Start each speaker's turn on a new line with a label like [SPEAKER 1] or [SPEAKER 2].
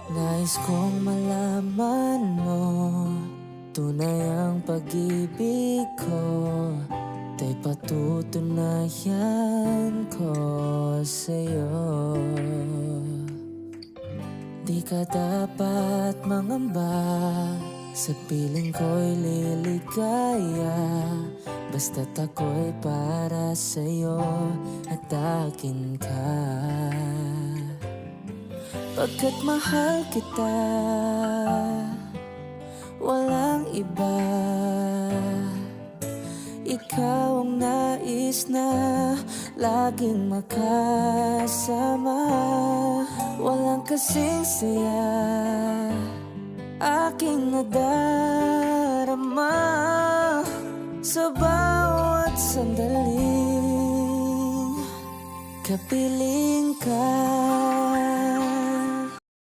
[SPEAKER 1] Nais kong malaman mo, tunay ang pag-ibig ko, ta'y patutunayan ko sa'yo. Di ka dapat mangamba, sa piling ko'y liligaya, basta't ako'y para sa'yo at akin ka. Pagkat mahal kita, walang iba. Ikaw ang nais na laging makasama. Walang kasing saya aking nadarama sa bawat sandaling kapiling ka.